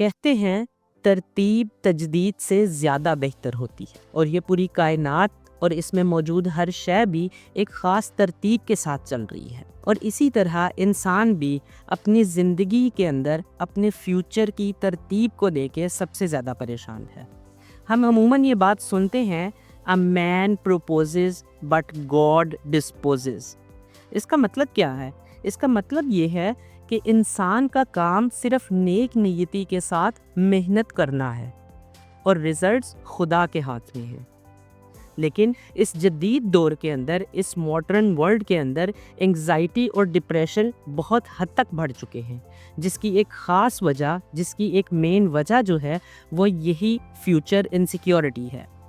कहते हैं तरतीब तजदीद से ज़्यादा बेहतर होती है और ये पूरी कायनात और इसमें मौजूद हर शय भी एक ख़ास तरतीब के साथ चल रही है। और इसी तरह इंसान भी अपनी ज़िंदगी के अंदर अपने फ्यूचर की तरतीब को लेके सबसे ज़्यादा परेशान है। हम अमूमन ये बात सुनते हैं, a man proposes but God disposes. इसका मतलब क्या है? इसका मतलब ये है कि इंसान का काम सिर्फ नेक नीयती के साथ मेहनत करना है और रिजल्ट्स खुदा के हाथ में हैं। लेकिन इस जदीद दौर के अंदर, इस मॉडर्न वर्ल्ड के अंदर एंग्जाइटी और डिप्रेशन बहुत हद तक बढ़ चुके हैं, जिसकी एक ख़ास वजह, जिसकी एक मेन वजह जो है वो यही फ्यूचर इनसिक्योरिटी है।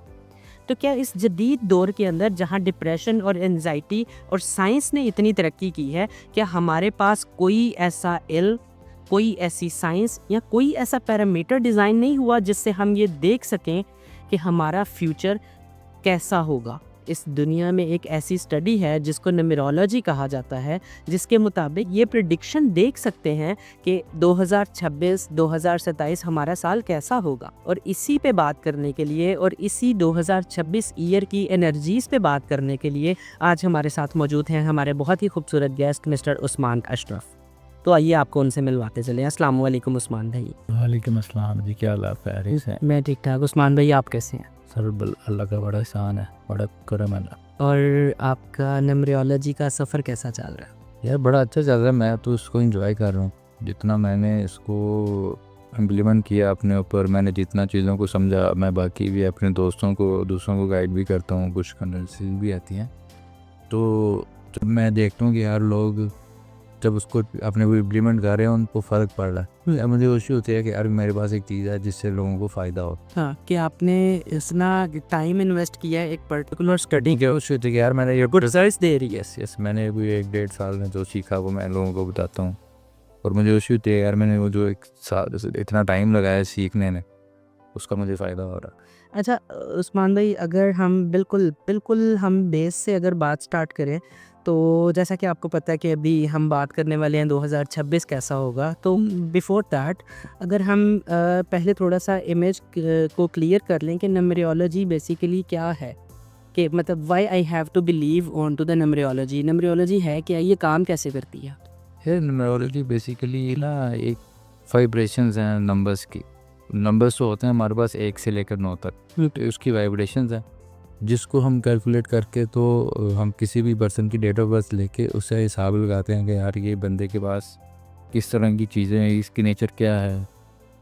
तो क्या इस जदीद दौर के अंदर जहाँ डिप्रेशन और एंजाइटी और साइंस ने इतनी तरक्की की है, क्या हमारे पास कोई ऐसा इल्म, कोई ऐसी साइंस या कोई ऐसा पैरामीटर डिज़ाइन नहीं हुआ जिससे हम ये देख सकें कि हमारा फ्यूचर कैसा होगा? इस दुनिया में एक ऐसी स्टडी है जिसको न्यूमेरोलॉजी कहा जाता है, जिसके मुताबिक ये प्रेडिक्शन देख सकते हैं कि 2026-2027 हमारा साल कैसा होगा। और इसी पे बात करने के लिए और इसी 2026 ईयर की एनर्जीज़ पे बात करने के लिए आज हमारे साथ मौजूद हैं हमारे बहुत ही खूबसूरत गेस्ट मिस्टर उस्मान अशरफ। तो आइए आपको उनसे मिलवाते चले। अस्सलाम वालेकुम उस्मान भाई। वालेकुम अस्सलाम जी, क्या हाल है? मैं ठीक ठाक। उस्मान भाई आप कैसे हैं? सर अल्लाह का बड़ा एहसान है, बड़ा करम है अल्लाह। और आपका न्यूमेरोलॉजी का सफ़र कैसा चल रहा है? यार बड़ा अच्छा चल रहा है, मैं तो इसको एंजॉय कर रहा हूँ। जितना मैंने इसको इम्प्लीमेंट किया अपने ऊपर, मैंने जितना चीज़ों को समझा, मैं बाकी भी अपने दूसरों को गाइड भी करता हूँ, कुछ कंडल्सेस भी आती हैं। तो जब मैं देखता हूँ कि यार लोग जब उसको अपने को इम्प्लीमेंट कर रहे हैं, उनको फ़र्क पड़ रहा है, यार मुझे खुशी होती है कि यार मेरे पास एक चीज़ है जिससे लोगों को फ़ायदा हो। हाँ, कि आपने इतना टाइम इन्वेस्ट किया है एक पर्टिकुलर स्टडी क्या खुशी होती है कि यार मैंने ये गुड रिजल्ट्स दे रही है। यस मैंने भी 1-1.5 साल में जो सीखा वो मैं लोगों को बताता हूँ। और मुझे खुशी होती है यार मैंने वो जो 1 साल इतना टाइम लगाया सीखने में, उसका मुझे फ़ायदा हो रहा है। अच्छा उस्मान भाई, अगर हम बिल्कुल हम बेस से अगर बात स्टार्ट करें, तो जैसा कि आपको पता है कि अभी हम बात करने वाले हैं 2026 कैसा होगा। तो बिफोर दैट अगर हम पहले थोड़ा सा इमेज को क्लियर कर लें कि न्यूमेरोलॉजी बेसिकली क्या है, कि मतलब why I have to believe on to the numerology. Numerology है क्या, ये काम कैसे करती है? ये न्यूमेरोलॉजी बेसिकली ना एक वाइब्रेशंस हैं नंबर्स की। नंबर्स तो होते हैं हमारे पास 1 से लेकर 9 तक, तो उसकी वाइब्रेशंस हैं जिसको हम कैलकुलेट करके तो हम किसी भी पर्सन की डेट ऑफ बर्थ लेके उससे हिसाब लगाते हैं कि यार ये बंदे के पास किस तरह की चीज़ें हैं, इसकी नेचर क्या है,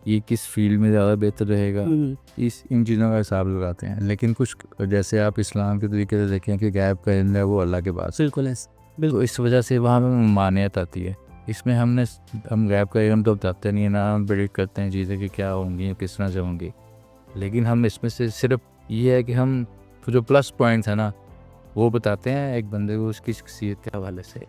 ये किस फील्ड में ज़्यादा बेहतर रहेगा, इन चीज़ों का हिसाब लगाते हैं। लेकिन कुछ जैसे आप इस्लाम के तरीके से देखें कि गैब का इल्म है वो अल्लाह के पास, बिल्कुल तो इस वजह से वहाँ पर मान्यत आती है। इसमें हम गैब का इल्म तो बताते नहीं है ना, हम प्रेडिक्ट करते हैं चीज़ें कि क्या होंगी, किस तरह से होंगी। लेकिन हम इसमें से सिर्फ ये है कि हम जो प्लस पॉइंट्स हैं ना वो बताते हैं एक बंदे को उसकी शख्सियत के हवाले से।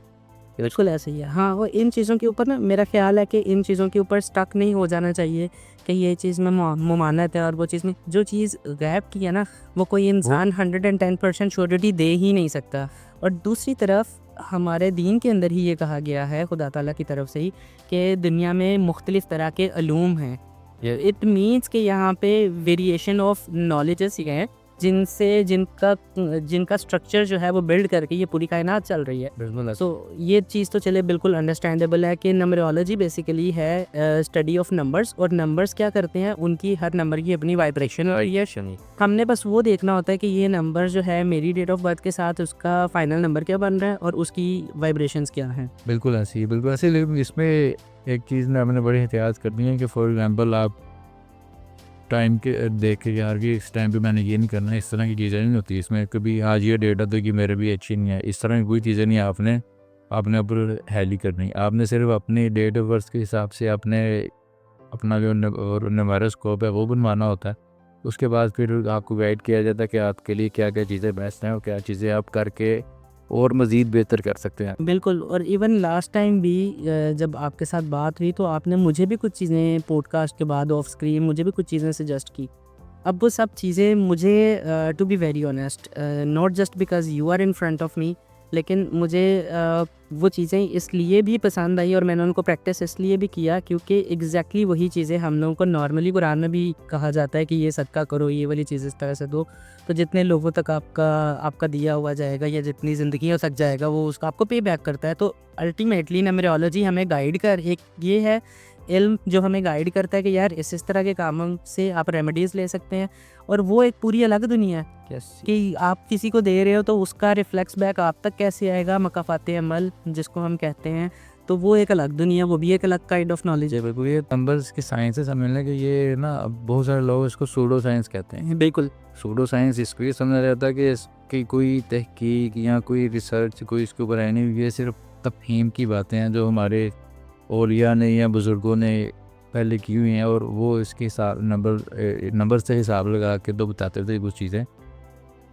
बिल्कुल ऐसे ही है। हाँ, और इन चीज़ों के ऊपर ना मेरा ख्याल है कि इन चीज़ों के ऊपर स्टक नहीं हो जाना चाहिए कि ये चीज़ में मुमानत है और वो चीज़ में, जो चीज़ गैब की है ना, वो कोई इंसान 110% श्योरिटी दे ही नहीं सकता। और दूसरी तरफ हमारे दीन के अंदर ही ये कहा गया है खुदा ताला की तरफ से ही कि दुनिया में मुख्तलिफ़ तरह के अलूम हैं। इट मीन्स कि यहाँ पे वेरिएशन ऑफ नॉलेजेस ही हैं जिनका स्ट्रक्चर जो है वो बिल्ड करके ये पूरी कायनात चल रही है। बिल्कुल। तो ये चीज़ तो चले बिल्कुल अंडरस्टैंडेबल है कि न्यूमेरोलॉजी बेसिकली है स्टडी ऑफ नंबर्स, और नंबर्स क्या करते हैं, उनकी हर नंबर की अपनी वाइब्रेशन वेरिएशन। हमने बस वो देखना होता है कि ये नंबर जो है मेरी डेट ऑफ बर्थ के साथ उसका फाइनल नंबर क्या बन रहा है और उसकी वाइब्रेशंस क्या हैं। बिल्कुल ऐसी बिल्कुल ऐसे। लेकिन इसमें एक चीज़ ना हमने बड़ी एहतियात करनी है कि फॉर एग्जांपल आप टाइम के देख के यार कि इस टाइम पे मैंने ये नहीं करना है, इस तरह की चीज़ें नहीं होती इसमें। कभी आज ये डेट है तो कि मेरे भी अच्छी नहीं है, इस तरह की कोई चीज़ें नहीं आपने ऊपर हैली करनी। आपने सिर्फ अपनी डेट ऑफ बर्थ के हिसाब से अपना जो न्यूमेरोस्कोप है वो बनवाना होता है। उसके बाद फिर आपको गाइड किया जाता है कि आपके लिए क्या क्या चीज़ें बेस्ट हैं और क्या चीज़ें आप करके और मज़ीद बेहतर कर सकते हैं। बिल्कुल। और इवन लास्ट टाइम भी जब आपके साथ बात हुई तो आपने मुझे भी कुछ चीज़ें पॉडकास्ट के बाद ऑफ स्क्रीन मुझे भी कुछ चीज़ें सजेस्ट की। अब वो सब चीज़ें मुझे to be very honest, not just because you are in front of me, लेकिन मुझे वो चीज़ें इसलिए भी पसंद आई और मैंने उनको प्रैक्टिस इसलिए भी किया क्योंकि एग्जैक्टली वही चीज़ें हम लोगों को नॉर्मली कुरान में भी कहा जाता है कि ये सदका करो, ये वाली चीज़ इस तरह से दो, तो जितने लोगों तक आपका दिया हुआ जाएगा या जितनी ज़िंदगियों तक जाएगा वो उसका आपको पे बैक करता है। तो अल्टीमेटली न्यूमरोलॉजी हमें गाइड कर एक ये है इल्म जो हमें गाइड करता है कि यार इस तरह के कामों से आप रेमेडीज़ ले सकते हैं, और वो एक पूरी अलग दुनिया है कि आप किसी को दे रहे हो तो उसका रिफ्लेक्स बैक आप तक कैसे आएगा, मकाफाते अमल जिसको हम कहते हैं, तो वो एक अलग दुनिया, वो भी एक अलग काइंड ऑफ नॉलेज है। बिल्कुल, ये नंबर्स की साइंस से समझने कि ये ना बहुत सारे लोग इसको सूडो साइंस कहते हैं। बिल्कुल सूडो साइंस इसको ये समझा जाता है कि इसकी कोई तहकीक या कोई रिसर्च कोई इसके ऊपर है नहीं, ये सिर्फ तफहीम की बातें हैं जो हमारे औलिया ने या बुज़ुर्गों ने पहले की हुई हैं, और वो इसके हिसाब नंबर से हिसाब लगा के तो बताते थे कुछ चीज़ें।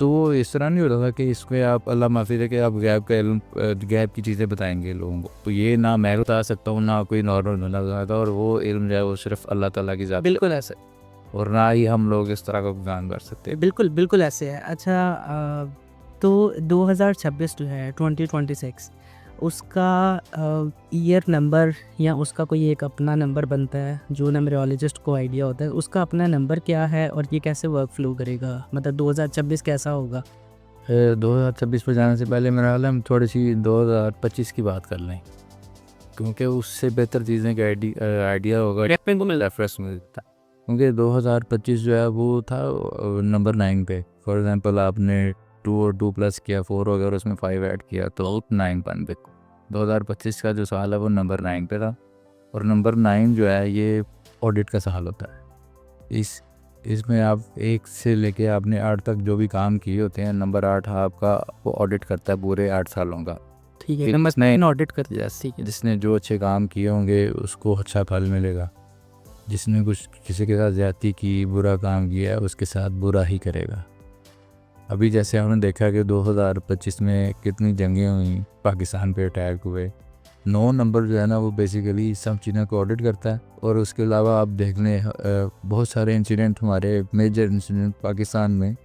तो वो इस तरह नहीं होता था कि इसमें आप अल्लाह माफ़ी दे कि आप गैब का इल्म गैब की चीज़ें बताएंगे लोगों को, तो ये ना मैं बता सकता हूँ ना कोई नॉर्मल बंदा बताता, और वो इल्म जो है वो सिर्फ अल्लाह ताला की ज़ात, बिल्कुल ऐसे, और ना ही हम लोग इस तरह का बयान कर सकते। बिल्कुल बिल्कुल ऐसे है। अच्छा तो 2026 जो है 2026 उसका ईयर नंबर या उसका कोई एक अपना नंबर बनता है जो न्यूमरोलॉजिस्ट को आइडिया होता है, उसका अपना नंबर क्या है और ये कैसे वर्क फ्लो करेगा, मतलब 2026 कैसा होगा? 2026 पर जाने से पहले मेरा ख्याल है हम थोड़ी सी 2025 की बात कर लें, क्योंकि उससे बेहतर चीज़ें का आइडिया होगा, रेफरेंस मिलता है। क्योंकि 2025 जो है वो था नंबर 9 पे। फॉर एग्जांपल आपने 2 और 2 प्लस किया 4 हो गया और उसमें 5 ऐड किया तो 9 बन पे। 2025 का जो साल है वो नंबर 9 पे था, और नंबर 9 जो है ये ऑडिट का साल होता है। इसमें आप 1 से लेके आपने 8 तक जो भी काम किए होते हैं, नंबर 8 आपका वो ऑडिट करता है पूरे 8 सालों का। ठीक है, नंबर 9 ऑडिट कर दिया। ठीक है, जिसने जो अच्छे काम किए होंगे उसको अच्छा फल मिलेगा, जिसने कुछ किसी के साथ ज़्यादती की, बुरा काम किया है, उसके साथ बुरा ही करेगा। अभी जैसे हमने देखा कि 2025 में कितनी जंगें हुई, पाकिस्तान पे अटैक हुए, 9 नंबर जो है ना वो बेसिकली सब चीज़ों को ऑडिट करता है। और उसके अलावा आप देख लें बहुत सारे इंसिडेंट, हमारे मेजर इंसिडेंट पाकिस्तान में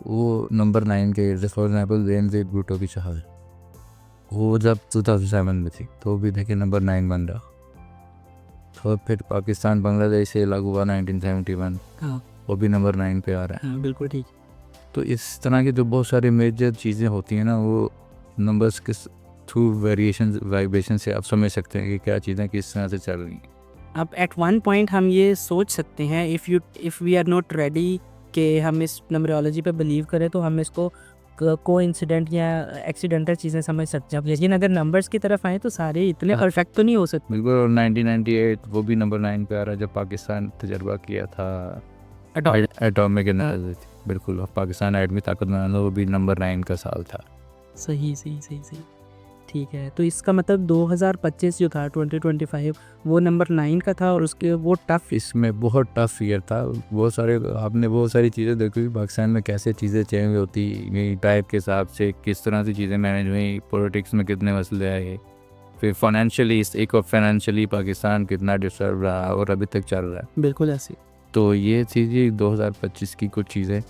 वो नंबर 9 के, फॉर एग्जाम्पल बेनज़ीर भुट्टो की शहादत, वो जब 2007 में थी तो भी देखिए नंबर 9 बन रहा। तो फिर पाकिस्तान बांग्लादेश से अलग हुआ 1971, वो भी नंबर 9 पे आ रहा है। बिल्कुल ठीक। तो इस तरह की जो बहुत सारी मेजर चीज़ें होती हैं ना, वो नंबर्स के थ्रू वेरिएशन वाइब्रेशन से आप समझ सकते हैं कि क्या चीज़ें किस तरह से चल रही हैं। अब एट वन पॉइंट हम ये सोच सकते हैं if we are not ready कि हम इस न्यूमरोलॉजी पे बिलीव करें तो हम इसको कोइंसिडेंट या एक्सीडेंटल चीज़ें समझ सकते हैं। लेकिन अगर नंबर्स की तरफ आए तो सारे इतने परफेक्ट तो नहीं हो सकते। बिल्कुल, और 1998 वो भी नंबर 9 पे आ रहा है जब पाकिस्तान तजर्बा किया था एटॉमिक एनर्जी। बिल्कुल, और पाकिस्तान एटमी ताकत बनाना वो भी नंबर 9 का साल था। सही सही सही सही, ठीक है। तो इसका मतलब 2025 जो था 2025 वो नंबर 9 का था, और उसके वो टफ, इसमें बहुत टफ ईयर था। बहुत सारे आपने बहुत सारी चीज़ें देखी पाकिस्तान में कैसे चीज़ें चेंज होती गई, टाइप के हिसाब से किस तरह से चीज़ें मैनेज हुई, पॉलिटिक्स में कितने मसले आए, फिर फाइनेंशियली पाकिस्तान कितना डिस्टर्ब रहा और अभी तक चल रहा है। बिल्कुल ऐसी। तो ये चीज़ें 2025 की कुछ चीज़ें,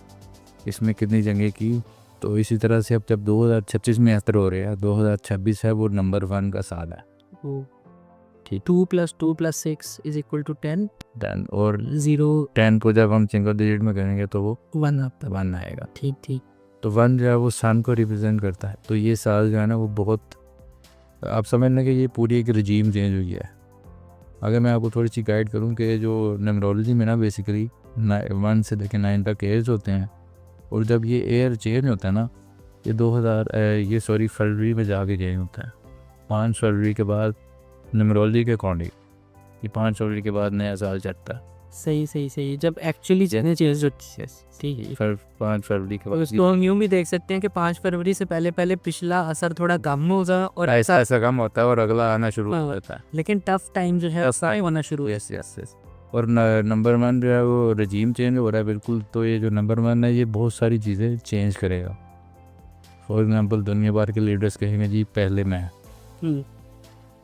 इसमें कितनी जंगें की। तो इसी तरह से अब जब 2026 में असर हो रहे हैं, 2026 है वो नंबर 1 का साल है। ठीक, 2 + 2 + 6 = 10 और 0 को जब हम सिंगल डिजिट में करेंगे तो वो 1 आता है। 1 आएगा। ठीक ठीक। तो 1 जो है वो सन को रिप्रेजेंट करता है। तो ये साल जो है ना वो बहुत, आप समझ लें कि ये पूरी एक रजीम चेंज हुई है। अगर मैं आपको थोड़ी सी गाइड करूं कि जो न्यूमरोलॉजी में ना बेसिकली 1 से लेकर 9 तक एयर्स होते हैं, और जब ये एयर चेंज होता है ना, ये फरवरी में जाके चेंज होता है। 5 फरवरी के बाद न्यूमरोलॉजी के अकॉर्डिंग ये 5 फरवरी के बाद नया साल चढ़ता है। सही सही सही, जब एक्चुअली चेंज होती है। ठीक है, 5 फरवरी के बाद उसको हम यूँ भी देख सकते हैं कि 5 फरवरी से पहले पिछला असर थोड़ा कम होगा और ऐसा कम होता है और अगला आना शुरू हो जाता है। लेकिन टफ टाइम जो है ऐसा होना शुरू। यस। और नंबर 1 जो है वो रजीम चेंज हो रहा है बिल्कुल। तो ये जो नंबर 1 है ये बहुत सारी चीज़ें चेंज करेगा। फॉर एग्जांपल दुनिया भर के लीडर्स कहेंगे जी पहले मैं,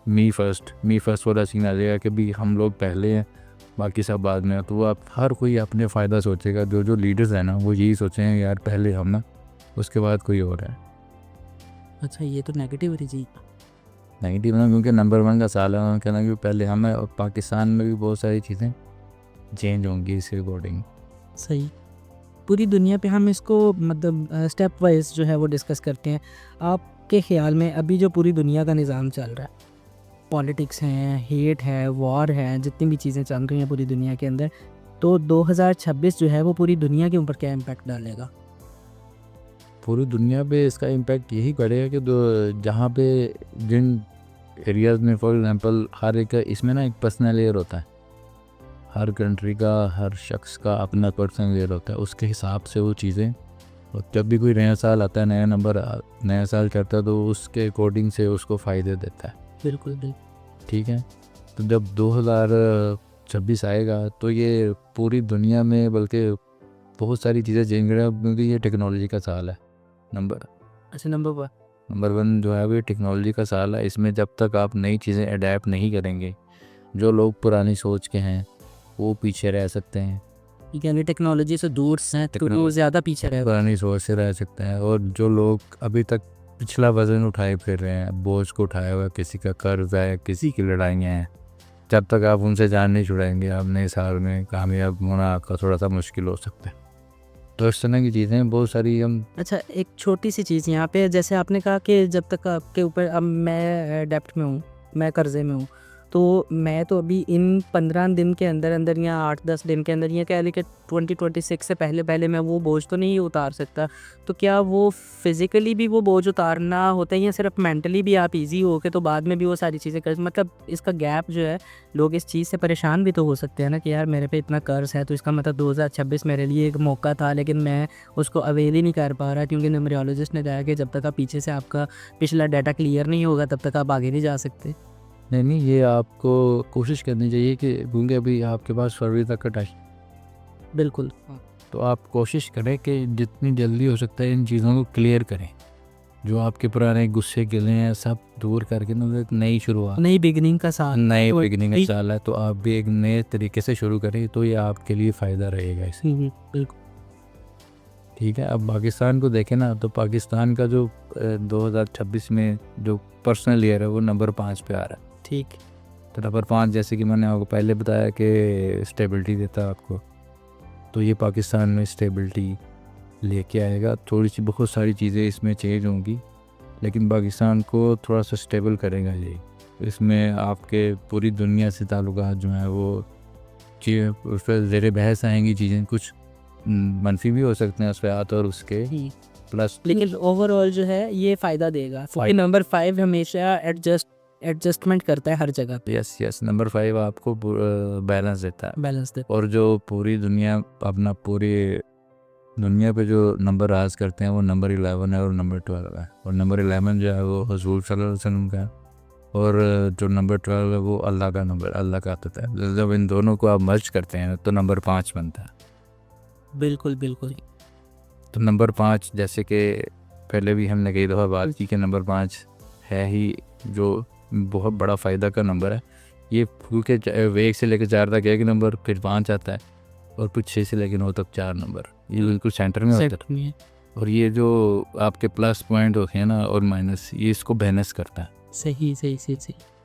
मी फर्स्ट वाला सीन आ जाएगा कि भी हम लोग पहले हैं बाकी सब बाद में। तो आप हर कोई अपने फ़ायदा सोचेगा। जो लीडर्स हैं ना वो यही सोचेंगे यार पहले हम ना, उसके बाद कोई और है। अच्छा, ये तो नेगेटिव है जी। नेगेटिव ना, क्योंकि नंबर 1 का साल है, उन्होंने कहना कि पहले हमें और पाकिस्तान में भी बहुत सारी चीज़ें चेंज होंगी इस अकॉर्डिंग। सही। पूरी दुनिया पे हम इसको मतलब स्टेप वाइज जो है वो डिस्कस करते हैं। आपके ख़्याल में अभी जो पूरी दुनिया का निज़ाम चल रहा है, पॉलिटिक्स हैं, हेट है, वॉर है, जितनी भी चीज़ें चल रही हैं पूरी दुनिया के अंदर, तो 2026 जो है वो पूरी दुनिया के ऊपर क्या इम्पैक्ट डालेगा? पूरी दुनिया पे इसका इम्पैक्ट यही पड़ेगा कि जहाँ पे जिन एरियाज़ में फॉर एग्जांपल हर एक इसमें ना एक पर्सनल एयर होता है, हर कंट्री का हर शख्स का अपना पर्सनल एयर होता है, उसके हिसाब से वो चीज़ें। और जब भी कोई नया साल आता है, नया नंबर नया साल करता है, तो उसके अकॉर्डिंग से उसको फ़ायदे देता है। बिल्कुल, बिल्कुल। ठीक है, तो जब 2026 आएगा तो ये पूरी दुनिया में बल्कि बहुत सारी चीज़ें चेंज करेगा, क्योंकि ये टेक्नोलॉजी का साल है। अच्छा, नंबर 1 जो है वो टेक्नोलॉजी का साल है। इसमें जब तक आप नई चीज़ें अडेप्ट नहीं करेंगे, जो लोग पुरानी सोच के हैं वो पीछे रह सकते हैं, यानी टेक्नोलॉजी से दूर हैं तो वो ज़्यादा पीछे रहेगा। पुरानी सोच से रह सकते हैं। और जो लोग अभी तक पिछला वज़न उठाए फिर रहे हैं, बोझ को उठाया हुआ, किसी का कर्ज है, किसी की लड़ाइयाँ हैं, जब तक आप उनसे जान नहीं छुड़ाएंगे, आप नए साल में कामयाब होना आपका थोड़ा सा मुश्किल हो सकता है। तो इस तरह की चीज़ें बहुत सारी हम। अच्छा, एक छोटी सी चीज़ यहाँ पे, जैसे आपने कहा कि जब तक आपके ऊपर, अब मैं डेप्ट में हूँ, मैं कर्ज़े में हूँ, तो मैं तो अभी इन 15 दिन के अंदर अंदर या 8-10 दिन के अंदर, या कह लें कि 2026 से पहले पहले मैं वो बोझ तो नहीं उतार सकता। तो क्या वो फिज़िकली भी वो बोझ उतारना होता है, या सिर्फ मेंटली भी आप इजी हो के तो बाद में भी वो सारी चीज़ें कर, मतलब इसका गैप जो है, लोग इस चीज़ से परेशान भी तो हो सकते हैं ना कि यार मेरे पे इतना कर्ज है, तो इसका मतलब 2026 मेरे लिए एक मौका था, लेकिन मैं उसको अवेल ही नहीं कर पा रहा, क्योंकि न्यूमरोलॉजिस्ट ने कहा कि जब तक आप पीछे से आपका पिछला डाटा क्लियर नहीं होगा तब तक आप आगे नहीं जा सकते। नहीं, ये आपको कोशिश करनी चाहिए कि, क्योंकि अभी आपके पास फरवरी तक का टाइम, बिल्कुल। तो आप कोशिश करें कि जितनी जल्दी हो सकता है इन चीज़ों को क्लियर करें। जो आपके पुराने गुस्से गिले हैं सब दूर करके ना एक नई शुरुआत, नई बिगिनिंग का साथ, नए बिगिनिंग का साल है, तो आप भी एक नए तरीके से शुरू करें, तो ये आपके लिए फ़ायदा रहेगा इससे। बिल्कुल। ठीक है, अब पाकिस्तान को देखें ना, तो पाकिस्तान का जो 2026 में जो पर्सनल ईयर है वो नंबर 5 पे आ रहा है। ठीक। तो नंबर 5 जैसे कि मैंने आपको पहले बताया कि स्टेबिलिटी देता है आपको, तो ये पाकिस्तान में स्टेबिलिटी लेके आएगा। थोड़ी सी बहुत सारी चीज़ें इसमें चेंज होंगी, लेकिन पाकिस्तान को थोड़ा सा स्टेबल करेगा ये। इसमें आपके पूरी दुनिया से ताल्लुकात जो हैं वो उस पर ज़ेर बहस आएंगी चीज़ें, कुछ मनफी भी हो सकते हैं उस पर आत, और उसके प्लस, लेकिन ओवरऑल जो है ये फ़ायदा देगा। नंबर 5 हमेशा एडजस्टमेंट करता है हर जगह पे। यस, नंबर 5 आपको बैलेंस देता है। बैलेंस देता और जो पूरी दुनिया अपना पूरी दुनिया पे जो नंबर राज करते हैं वो नंबर 11 है और नंबर 12 है। और नंबर 11 जो है वो हुज़ूर सल्लल्लाहु अलैहि वसल्लम का है, और जो नंबर 12 है वो अल्लाह का नंबर, अल्लाह का आता है। जब इन दोनों को आप मर्ज करते हैं तो नंबर 5 बनता है। बिल्कुल, बिल्कुल। तो नंबर 5 जैसे कि पहले भी हमने कई दफ़ा बात की कि नंबर 5 है ही जो बहुत बड़ा फ़ायदा का नंबर है। ये क्योंकि 1 से लेकर 4 तक एक नंबर, फिर 5 आता है, और फिर 6 से लेकर 9 तक 4 नंबर, ये बिल्कुल सेंटर में होता है। और ये जो आपके प्लस पॉइंट होते हैं ना और माइनस, ये इसको बैलेंस करता है। सही।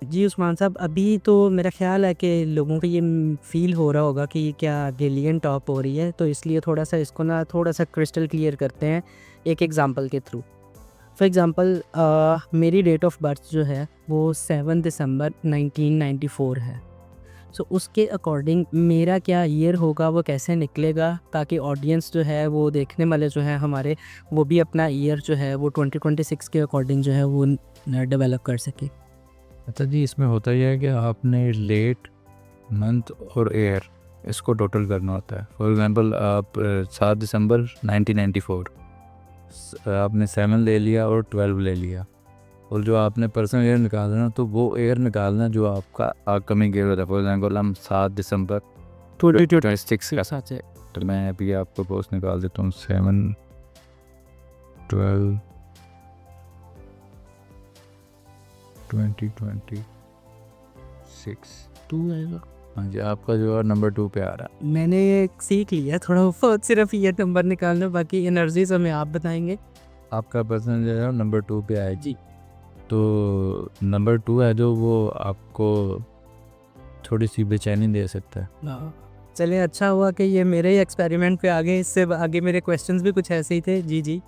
जी उस्मान साहब, अभी तो मेरा ख्याल है कि लोगों को ये फील हो रहा होगा कि क्या गेलियन टॉप हो रही है, तो इसलिए थोड़ा सा इसको ना थोड़ा सा क्रिस्टल क्लियर करते हैं एक एग्ज़ाम्पल के थ्रू। फॉर एग्ज़ाम्पल, मेरी डेट ऑफ बर्थ जो है वो 7 दिसंबर 1994 है। सो उसके अकॉर्डिंग मेरा क्या ईयर होगा, वो कैसे निकलेगा, ताकि ऑडियंस जो है वो देखने वाले जो है हमारे, वो भी अपना ईयर जो है वो 2026 के अकॉर्डिंग जो है वो डेवलप कर सके। अच्छा जी, इसमें होता यह है कि आपने लेट, मंथ और ईयर इसको टोटल करना होता है। फॉर एग्ज़ाम्पल आप 7 दिसंबर 1994 आपने 7 ले लिया और 12 ले लिया, और जो आपने पर्सनल ईयर निकालना, तो वो ईयर निकालना जो आपका अपकमिंग ईयर होता है। फॉर एग्जाम्पल हम 7 दिसंबर 2026 का साथ है, तो मैं अभी आपको पोस्ट निकाल देता हूँ 7, 12, 2026 2 आएगा। हाँ जी, आपका जो है नंबर 2 पे आ रहा है। मैंने सीख लिया थोड़ा बहुत, सिर्फ ये नंबर निकालना, बाकी एनर्जी हमें आप बताएंगे। आपका पर्सन जो है नंबर 2 पे आएगी। जी। तो नंबर 2 है जो वो आपको थोड़ी सी बेचैनी दे सकता है। चलिए, अच्छा हुआ कि ये मेरे ही एक्सपेरिमेंट पे आगे, इससे आगे मेरे क्वेश्चंस भी कुछ ऐसे ही थे। जी जी,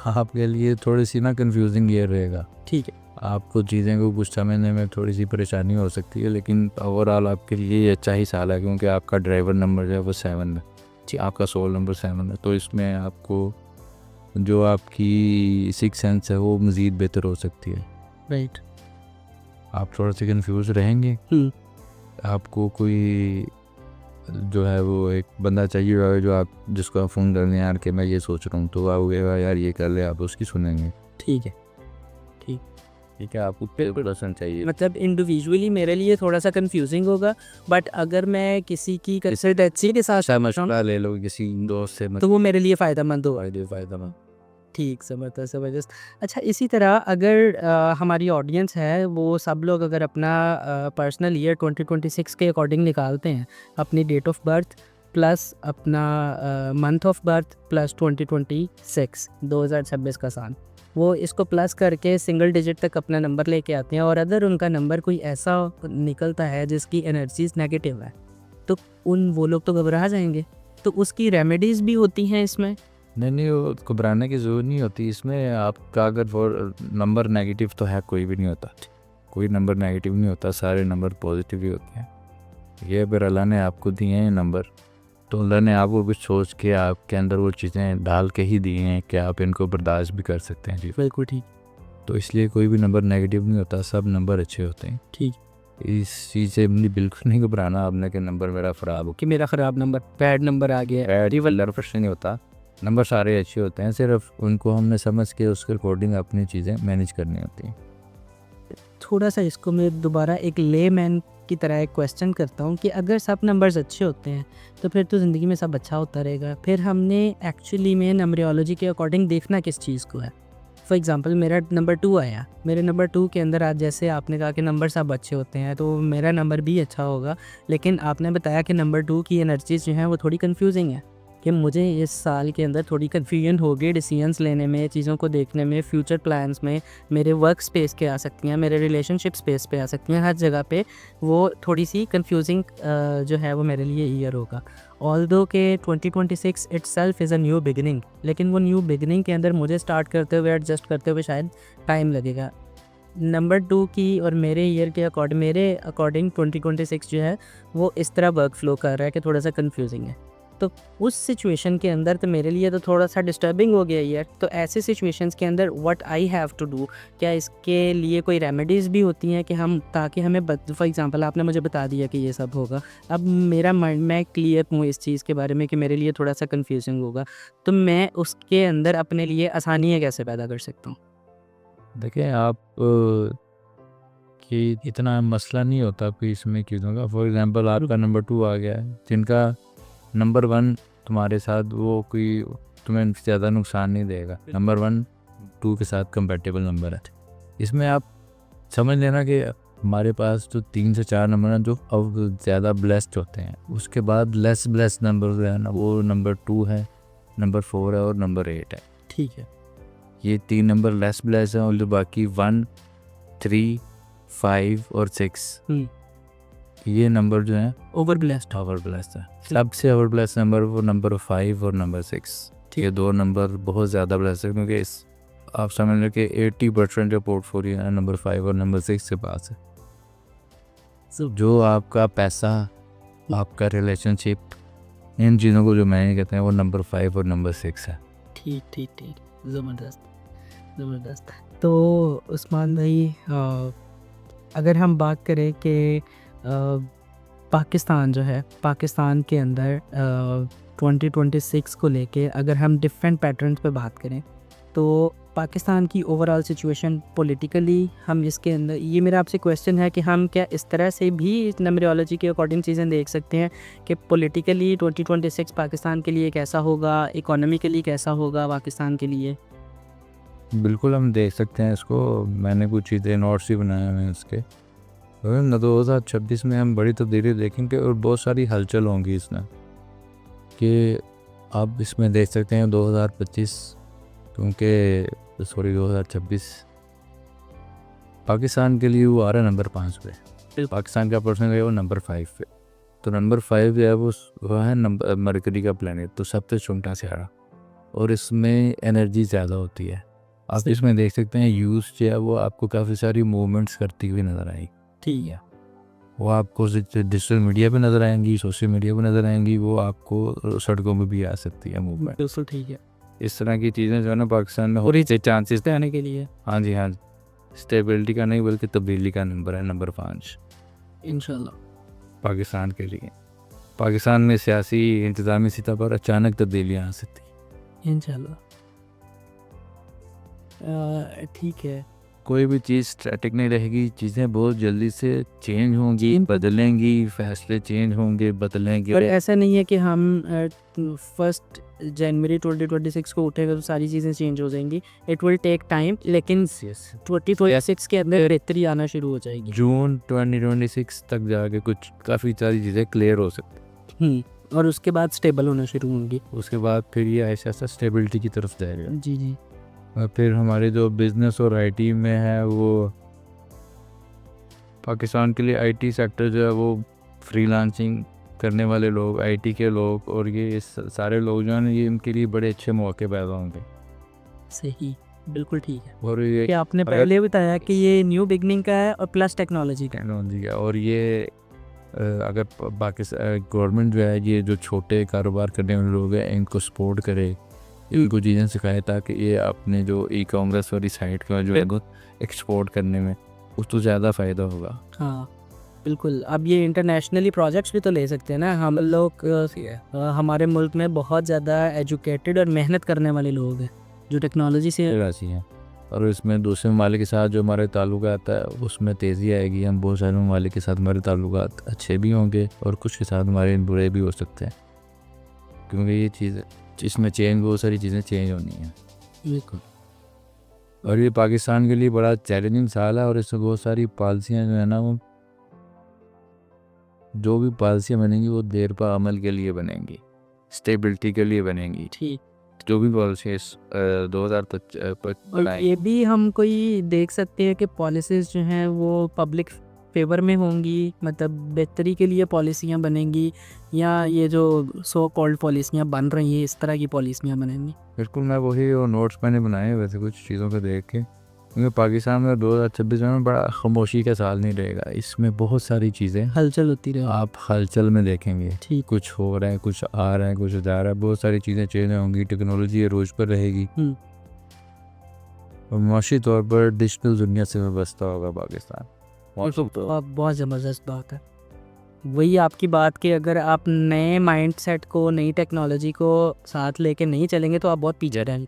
आपके लिए थोड़ी सी ना कंफ्यूजिंग ये रहेगा, ठीक है। आपको चीज़ें को कुछ समझने में थोड़ी सी परेशानी हो सकती है, लेकिन ओवरऑल आपके लिए ये अच्छा ही साल है, क्योंकि आपका ड्राइवर नंबर जो है वो 7 है जी, आपका सोल नंबर 7 है। तो इसमें आपको जो आपकी सिक्स सेंस है वो मज़ीद बेहतर हो सकती है। राइट। आप थोड़ा से कंफ्यूज रहेंगे, आपको कोई जो है वो एक बंदा चाहिए होगा जो आप जिसको आप फ़ोन कर लें यार कि मैं ये सोच रहा हूँ, तो आप कहेगा यार ये कर ले, आप उसकी सुनेंगे। ठीक है। ठीक है, आपको पर्सन चाहिए। मतलब इंडिविजुअली मेरे लिए थोड़ा सा कंफ्यूजिंग होगा, बट अगर मैं किसी की कंसिस्टेंसी के साथ मशवरा ले लो किसी दोस्त से, तो वो मेरे लिए फ़ायदेमंद होगा। फ़ायदा। ठीक, ज़बरदस्त। अच्छा, इसी तरह अगर हमारी ऑडियंस है वो सब लोग अगर अपना पर्सनल ईयर 2026 के अकॉर्डिंग निकालते हैं, अपनी डेट ऑफ बर्थ प्लस अपना मंथ ऑफ बर्थ प्लस 2026 का साल, वो इसको प्लस करके सिंगल डिजिट तक अपना नंबर लेके आते हैं, और अगर उनका नंबर कोई ऐसा निकलता है जिसकी एनर्जीज नेगेटिव है, तो वो लोग तो घबरा जाएंगे। तो उसकी रेमेडीज़ भी होती हैं इसमें? नहीं, वो घबराने की ज़रूरत नहीं होती इसमें। आपका अगर वो नंबर नेगेटिव तो है, कोई भी नहीं होता, कोई नंबर नेगेटिव नहीं होता, सारे नंबर पॉजिटिव ही होते हैं। ये अगर अल्लाह ने आपको दिए हैं नंबर, तो अल्लाह ने आपको कुछ सोच के आपके अंदर वो चीज़ें डाल के ही दिए हैं कि आप इनको बर्दाश्त भी कर सकते हैं जी। बिल्कुल ठीक। तो इसलिए कोई भी नंबर नेगेटिव नहीं होता, सब नंबर अच्छे होते हैं। ठीक। इस चीज़ से बिल्कुल नहीं घबराना आपने कि नंबर मेरा ख़राब हो, कि मेरा ख़राब नंबर, बैड नंबर आ गया। नहीं होता, नंबर सारे अच्छे होते हैं, सिर्फ उनको हमने समझ के उसके अकॉर्डिंग अपनी चीज़ें मैनेज करनी होती हैं। थोड़ा सा इसको मैं दोबारा एक लेमैन की तरह एक क्वेश्चन करता हूँ कि अगर सब नंबर्स अच्छे होते हैं तो फिर तो ज़िंदगी में सब अच्छा होता रहेगा। फिर हमने एक्चुअली में नंबरियोलॉजी के अकॉर्डिंग देखना किस चीज़ को है। फॉर एग्जांपल मेरा नंबर 2 आया, मेरे नंबर 2 के अंदर आज जैसे आपने कहा कि नंबर सब अच्छे होते हैं, तो मेरा नंबर भी अच्छा होगा, लेकिन आपने बताया कि नंबर 2 की एनर्जीज जो हैं वो थोड़ी कन्फ्यूजिंग है, कि मुझे इस साल के अंदर थोड़ी कन्फ्यूजन होगी डिसीजंस लेने में, चीज़ों को देखने में, फ्यूचर प्लान्स में, मेरे वर्क स्पेस के आ सकती हैं, मेरे रिलेशनशिप स्पेस पे आ सकती हैं, हर जगह पे वो थोड़ी सी कन्फ्यूजिंग जो है वो मेरे लिए ईयर होगा। ऑल्दो के 2026 itself is a new beginning, लेकिन वो न्यू बिगिनिंग के अंदर मुझे स्टार्ट करते हुए, एडजस्ट करते हुए शायद टाइम लगेगा। नंबर 2 की और मेरे ईयर के अकॉर्डिंग 2026 जो है वो इस तरह वर्क फ्लो कर रहा है कि थोड़ा सा कन्फ्यूजिंग है। तो उस सिचुएशन के अंदर तो मेरे लिए तो थोड़ा सा डिस्टर्बिंग हो गया यार। तो ऐसे सिचुएशंस के अंदर what I have to do, क्या इसके लिए कोई रेमेडीज़ भी होती हैं कि हम, ताकि हमें फॉर एग्जांपल आपने मुझे बता दिया कि ये सब होगा, अब मेरा माइंड, मैं क्लियर हूँ इस चीज़ के बारे में कि मेरे लिए थोड़ा सा कन्फ्यूजिंग होगा, तो मैं उसके अंदर अपने लिए आसानियाँ कैसे पैदा कर सकता हूँ? देखिए, आप कि इतना मसला नहीं होता कोई इसमें चीज़ों का। फॉर एग्जांपल आपका नंबर 2 आ गया है, जिनका नंबर 1 तुम्हारे साथ वो कोई तुम्हें ज़्यादा नुकसान नहीं देगा। नंबर 1 2 के साथ कंपेटेबल नंबर है। इसमें आप समझ लेना कि हमारे पास जो 3 से 4 नंबर हैं जो अब ज़्यादा ब्लेस्ड होते हैं, उसके बाद लेस ब्लेस्ड नंबर जो है ना, वो नंबर 2 है, नंबर 4 है और नंबर 8 है। ठीक है। ये 3 नंबर लेस ब्लेस्ड हैं, और जो बाकी 1, 3, 5 और 6 ये नंबर जो है ओवर ब्लेस्ड है। सबसे ओवर ब्लेस्ड नंबर वो नंबर 5 और नंबर 6, ये 2 नंबर बहुत ज़्यादा ब्लेस्ड है, क्योंकि इस आप समझ लो कि 80% जो पोर्टफोलियो है नंबर 5 और नंबर 6 के पास है। जो आपका पैसा, आपका रिलेशनशिप, इन चीज़ों को जो मैनेज कहते हैं वो नंबर 5 और नंबर 6 है। ठीक, ज़बरदस्त। तो उस्मान भाई, अगर हम बात करें कि पाकिस्तान जो है, पाकिस्तान के अंदर 2026 को लेके अगर हम डिफरेंट पैटर्न्स पे बात करें, तो पाकिस्तान की ओवरऑल सिचुएशन पॉलिटिकली, हम इसके अंदर, ये मेरा आपसे क्वेश्चन है कि हम क्या इस तरह से भी नंबरियोलॉजी के अकॉर्डिंग चीज़ें देख सकते हैं कि पॉलिटिकली 2026 पाकिस्तान के लिए कैसा होगा, इकोनॉमिकली कैसा होगा पाकिस्तान के लिए? बिल्कुल हम देख सकते हैं इसको। मैंने कुछ चीज़ें नोट्स भी बनाए हुए हैं इसके। 2026 में हम बड़ी तब्दीली देखेंगे और बहुत सारी हलचल होंगी इसमें, कि आप इसमें देख सकते हैं 2025 क्योंकि सॉरी 2026 पाकिस्तान के लिए वो आ रहा है नंबर 5 पे, पाकिस्तान का पर्सन है वो नंबर 5 पे। तो नंबर 5 जो है वो है नंबर मरकरी का प्लेनेट, तो सबसे छोटा सितारा, और इसमें एनर्जी ज़्यादा होती है। आप इसमें देख सकते हैं यूज़ जो है वो आपको काफ़ी सारी मूवमेंट्स करती हुई नज़र आई। ठीक है, वो आपको डिजिटल मीडिया पे नज़र आएंगी, सोशल मीडिया पे नज़र आएंगी, वो आपको सड़कों पे भी आ सकती है मूवमेंट। बिल्कुल ठीक है। इस तरह की चीज़ें जो है ना पाकिस्तान में हो रही चांसेस आने के लिए हाँ जी हाँ, स्टेबिलिटी का नहीं बल्कि तब्दीली का नंबर है नंबर 5 इंशाल्लाह। पाकिस्तान के लिए। पाकिस्तान में सियासी इंतज़ामी सतह पर अचानक तब्दीलियाँ आ सकती हैं। इंशाल्लाह ठीक है। कोई भी चीज़ स्टैटिक नहीं रहेगी, चीज़ें बहुत जल्दी से चेंज होंगी, बदलेंगी, फैसले चेंज होंगे, बदलेंगे। पर ऐसा नहीं है कि हम 1 जनवरी 2026 को उठेगा तो सारी चीज़ें चेंज हो जाएंगी। इट विल टेक टाइम, लेकिन 2026 के अंदर बेहतरी आना शुरू हो जाएगी। जून 2026 तक जाके कुछ काफ़ी सारी चीज़ें क्लियर हो सकती, और उसके बाद स्टेबल होना शुरू होंगी। उसके बाद फिर ये ऐसा ऐसा स्टेबिलिटी की तरफ जाएगा। जी जी। और फिर हमारे जो बिज़नेस और आईटी में है वो पाकिस्तान के लिए आईटी सेक्टर जो है वो फ्रीलांसिंग करने वाले लोग, आईटी के लोग और ये सारे लोग जो हैं ये इनके लिए बड़े अच्छे मौके पैदा होंगे। सही, बिल्कुल ठीक है। और ये कि आपने पहले बताया कि ये न्यू बिगनिंग का है और प्लस टेक्नोलॉजी का। टेक्नोलॉजी का, और ये अगर पाकिस्तान गवर्नमेंट जो है ये जो छोटे कारोबार करने वाले लोग हैं इनको सपोर्ट करे, इनको चीज़ें सिखाए ताकि ये अपने जो ई कॉमर्स वाली साइट का जो है एक्सपोर्ट करने में उसको ज़्यादा फ़ायदा होगा। हाँ बिल्कुल। अब ये इंटरनेशनली प्रोजेक्ट्स भी तो ले सकते हैं ना हम लोग। हमारे मुल्क में बहुत ज़्यादा एजुकेटेड और मेहनत करने वाले लोग हैं जो टेक्नोलॉजी से राशि है, और इसमें दूसरे ममालिक के साथ जो हमारे ताल्लुकात है उसमें तेज़ी आएगी। हम बहुत सारे ममालिक के साथ हमारे ताल्लुकात अच्छे भी होंगे और कुछ के साथ हमारे बुरे भी हो सकते हैं, क्योंकि ये चीज़ इसमें चेंज, बहुत सारी चीज़ें चेंज होनी है। बिल्कुल। और ये पाकिस्तान के लिए बड़ा चैलेंजिंग साल है, और इसमें बहुत सारी पॉलिसियाँ जो है ना वो जो भी पॉलिसियाँ बनेंगी वो देर पर अमल के लिए बनेंगी, स्टेबिलिटी के लिए बनेंगी। ठीक। जो भी पॉलिसी 2000 और ये भी हम कोई देख सकते हैं कि पॉलिसीज़ जो हैं वो पब्लिक फेवर में होंगी, मतलब बेहतरी के लिए पॉलिसियाँ बनेंगी, या ये जो सो कॉल्ड पॉलिसियाँ बन रही हैं इस तरह की पॉलिसियाँ बनेंगी। बिल्कुल, मैं वही और नोट्स मैंने बनाए वैसे कुछ चीज़ों को देख के, क्योंकि पाकिस्तान में 2026 में बड़ा खामोशी का साल नहीं रहेगा, इसमें बहुत सारी चीज़ें हलचल होती रहे। आप हलचल में देखेंगे। ठीक। कुछ हो रहा है, कुछ आ रहा है, कुछ जा रहा है, बहुत सारी चीज़ें चेंज होंगी, टेक्नोलॉजी रोज पर रहेगी और माशी तौर पर डिजिटल दुनिया से वाबस्ता होगा पाकिस्तान। बहुत ज़बरदस्त बात है। वही आपकी बात कि अगर आप नए माइंडसेट को, नई टेक्नोलॉजी को साथ लेके नहीं चलेंगे तो आप बहुत पीछे रहेंगे।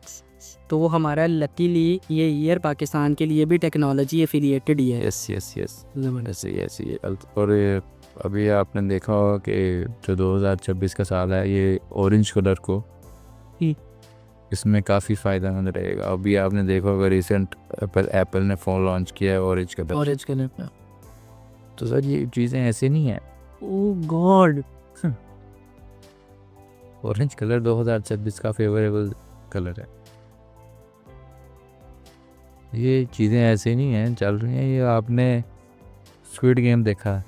तो वो हमारा लकीली ये ईयर पाकिस्तान के लिए भी टेक्नोलॉजी एफिलिएटेड ही है। यस यस यस, ऐसे और अभी आपने देखा होगा कि जो 2026 का साल है ये ऑरेंज कलर को इसमें काफ़ी फ़ायदेमंद रहेगा। अभी आपने देखा होगा रिसेंट एप्पल ने फ़ोन लॉन्च किया है ऑरेंज कलर पे। तो सर ये चीज़ें ऐसे नहीं हैं। ओह गॉड, ऑरेंज कलर 2026 का फेवरेबल कलर है। ये चीज़ें ऐसे नहीं हैं चल रही हैं। ये आपने स्क्विड गेम देखा,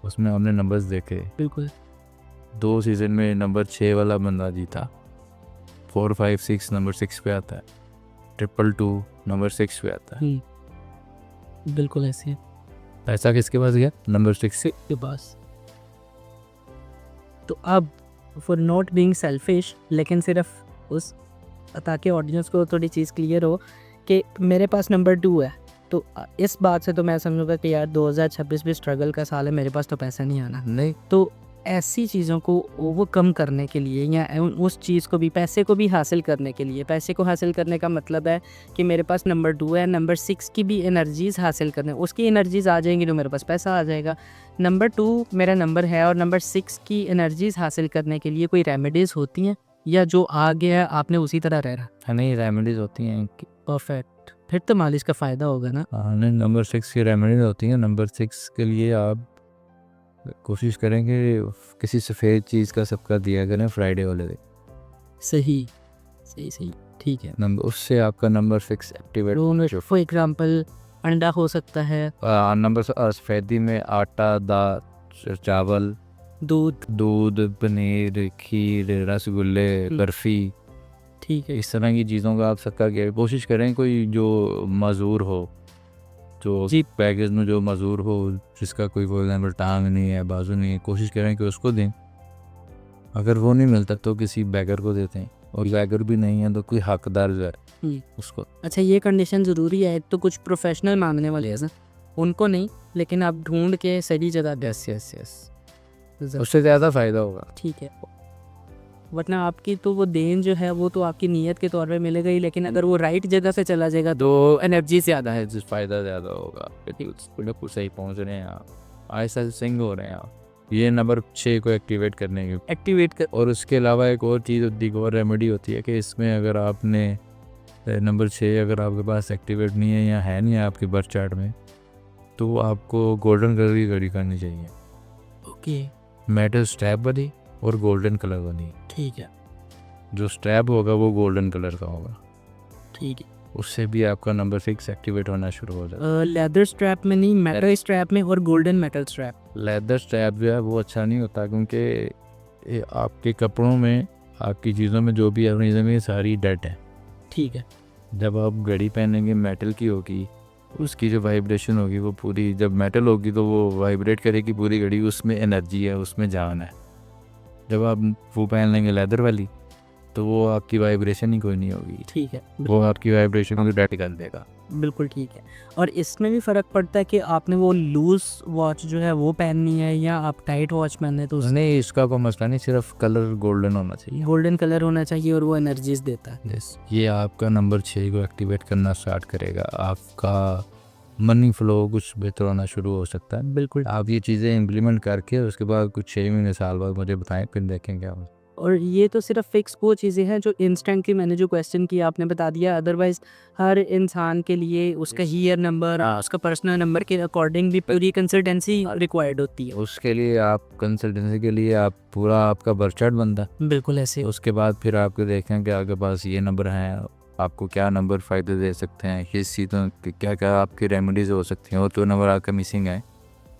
उसमें हमने नंबर्स देखे। बिल्कुल। 2 सीज़न में नंबर 6 वाला बंदा जीता, 4 5 6 नंबर 6 पे आता है, 222 नंबर 6 पे आता है। बिल्कुल ऐसे है। पैसा किसके पास गया? नंबर 6 के पास। तो अब फॉर नॉट बीइंग सेल्फिश, लेकिन सिर्फ उस ताकि ऑडियंस को थोड़ी चीज़ क्लियर हो कि मेरे पास नंबर 2 है, तो इस बात से तो मैं समझूंगा कि यार 2026 भी स्ट्रगल का साल है, मेरे पास तो पैसा नहीं आना। नहीं, तो ऐसी चीज़ों को ओवरकम करने के लिए या उस चीज़ को भी, पैसे को भी हासिल करने के लिए, पैसे को हासिल करने का मतलब है कि मेरे पास नंबर 2 है, नंबर 6 की भी एनर्जीज़ हासिल करने, उसकी एनर्जीज़ आ जाएंगी तो मेरे पास पैसा आ जाएगा। नंबर 2 मेरा नंबर है और नंबर 6 की एनर्जीज़ हासिल करने के लिए कोई रेमेडीज़ होती हैं, या जो आ गया आपने उसी तरह रहना? नहीं, रेमेडीज़ होती हैं। परफेक्ट, फिर तो मालिश का फ़ायदा होगा ना। हाँ, नहीं, नंबर 6 की रेमेडीज़ होती हैं। नंबर 6 के लिए आप कोशिश करेंगे किसी सफ़ेद चीज़ का सबका दिया करें फ्राइडे वाले दिन। सही सही सही, ठीक है। नंबर उससे आपका नंबर 6 एक्टिवेट। फॉर एग्जांपल अंडा हो सकता है, नंबर सफ़ेदी में आटा, दाल, चावल, दूध, पनीर, खीर, रसगुल्ले, बर्फ़ी, ठीक है। इस तरह की चीज़ों का आप सक्का के कोशिश करें कोई जो मज़ूर हो, जो जी। पैकेज में जो मज़ूर हो, जिसका कोई फॉर एग्जाम्पल टांग नहीं है, बाजू नहीं है, कोशिश करें कि उसको दें। अगर वो नहीं मिलता तो किसी बैगर को देते हैं, और बैगर भी नहीं है तो कोई हकदार जो है उसको। अच्छा, ये कंडीशन ज़रूरी है? तो कुछ प्रोफेशनल मांगने वाले हैं सर, उनको नहीं, लेकिन आप ढूंढ के सही जगह। यस। उससे ज़्यादा फ़ायदा होगा। ठीक है। वरना आपकी तो वो देन जो है वो तो आपकी नीयत के तौर पे मिलेगा ही, लेकिन अगर वो राइट जगह से चला जाएगा तो एनर्जी ज़्यादा है, जिस फ़ायदा ज़्यादा होगा, बिल्कुल सही पहुँच रहे हैं आप, आहिस्ता सिंग हो रहे हैं आप। ये नंबर 6 को एक्टिवेट करने की एक्टिवेट कर। और उसके अलावा एक और चीज़ होती है, एक और रेमेडी होती है कि इसमें अगर आपने नंबर 6 अगर आपके पास एक्टिवेट नहीं है या है नहीं है आपके बर्थ चार्ट में, तो आपको गोल्डन कलर की घड़ी करनी चाहिए। ओके। मेटल स्ट्रैप वाली और गोल्डन कलर वाली। ठीक है। जो स्ट्रैप होगा वो गोल्डन कलर का होगा। ठीक है। उससे भी आपका नंबर 6 एक्टिवेट होना शुरू हो जाता है। लेदर स्ट्रैप में नहीं, मेटल स्ट्रैप में और golden metal strap. Leather strap जो है वो अच्छा नहीं होता, क्योंकि ये आपके कपड़ों में, आपकी चीज़ों में जो भी ऑर्गेनिज्म है सारी डेड है। ठीक है। जब आप घड़ी पहनेंगे मेटल की होगी, उसकी जो वाइब्रेशन होगी वो पूरी, जब मेटल होगी तो वो वाइब्रेट करेगी पूरी घड़ी, उसमें एनर्जी है, उसमें जान है। जब आप वो पहन लेंगे लेदर वाली तो वो आपकी वाइब्रेशन ही कोई नहीं होगी। ठीक है। वो आपकी वाइब्रेशन को डेड कर देगा। बिल्कुल ठीक है। और इसमें भी फ़र्क पड़ता है कि आपने वो लूज़ वॉच जो है वो पहननी है या आप टाइट वॉच पहनने, तो नहीं, इसका कोई मसला नहीं, सिर्फ कलर गोल्डन होना चाहिए। गोल्डन कलर होना चाहिए और वो एनर्जीज देता है। यस, ये आपका नंबर 6 को एक्टिवेट करना स्टार्ट करेगा। आपका मनी फ्लो कुछ बेहतर होना शुरू हो सकता है। बिल्कुल। आप ये चीज़ें इम्प्लीमेंट करके उसके बाद कुछ 6 महीने साल बाद मुझे बताएं, फिर देखें क्या हो। और ये तो सिर्फ फिक्स वो चीज़ें हैं जो इंस्टेंटली मैंने जो क्वेश्चन किया आपने बता दिया। अदरवाइज हर इंसान के लिए उसका ईयर नंबर, उसका पर्सनल नंबर के अकॉर्डिंग भी पूरी कंसल्टेंसी रिक्वायर्ड होती है। उसके लिए आप कंसल्टेंसी के लिए आप पूरा आपका बर्थ चार्ट बनता है। बिल्कुल ऐसे। उसके बाद फिर आपको देखें कि आपके पास ये नंबर हैं, आपको क्या नंबर फ़ायदे दे सकते हैं, किस चीज़ों क्या क्या आपकी रेमेडीज़ हो सकती हैं, और जो नंबर आपका मिसिंग है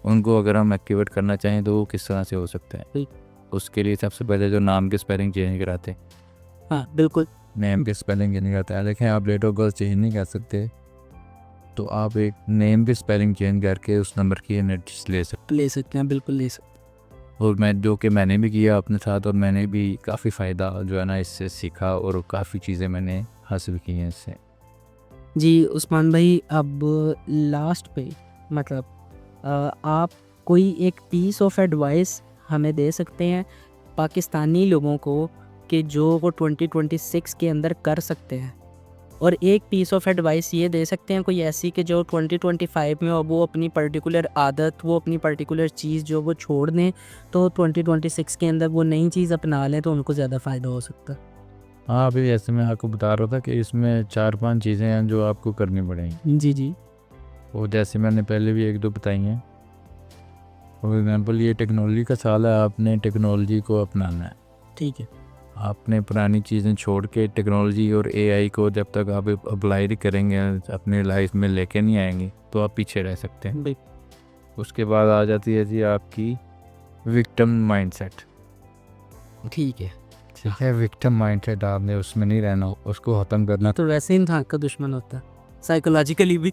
उनको अगर हम एक्टिवेट करना चाहें तो वो किस तरह से हो सकता है। उसके लिए सबसे पहले जो नाम के स्पेलिंग चेंज कराते हैं। हाँ बिल्कुल। नेम के स्पेलिंग चेंज कराता है। देखें, आप डेट ऑफ बर्थ चेंज नहीं कर सकते, तो आप एक नेम की स्पेलिंग चेंज करके उस नंबर की एनर्जी ले सकते हैं। बिल्कुल ले सकते। और मैंने भी किया अपने साथ, और मैंने भी काफ़ी फ़ायदा जो है ना इससे सीखा, और काफ़ी चीज़ें मैंने हासिल की हैं इससे। जी उस्मान भाई, अब लास्ट पे मतलब आप कोई एक पीस ऑफ एडवाइस हमें दे सकते हैं पाकिस्तानी लोगों को कि जो वो 2026 के अंदर कर सकते हैं, और एक पीस ऑफ एडवाइस ये दे सकते हैं कोई ऐसी कि जो 2025 में वो अपनी पर्टिकुलर आदत, वो अपनी पर्टिकुलर चीज़ जो वो छोड़ दें, तो 2026 के अंदर वो नई चीज़ अपना लें तो उनको ज़्यादा फ़ायदा हो सकता है। हाँ, अभी जैसे मैं आपको बता रहा था कि इसमें 4-5 चीज़ें हैं जो आपको करनी पड़ेंगी। जी। वो जैसे मैंने पहले भी 1-2 बताई हैं। फॉर एग्ज़ाम्पल ये टेक्नोलॉजी का साल है, आपने टेक्नोलॉजी को अपनाना है। ठीक है। आपने पुरानी चीज़ें छोड़ के टेक्नोलॉजी और एआई को जब तक आप अप्लाई नहीं करेंगे, अपने लाइफ में लेके नहीं आएंगे, तो आप पीछे रह सकते हैं। उसके बाद आ जाती है जी आपकी विक्टिम माइंडसेट। ठीक है। विक्टिम माइंडसेट आपने उसमें नहीं रहना, उसको ख़त्म करना। तो वैसे इंसान का दुश्मन होता है साइकोलॉजिकली भी।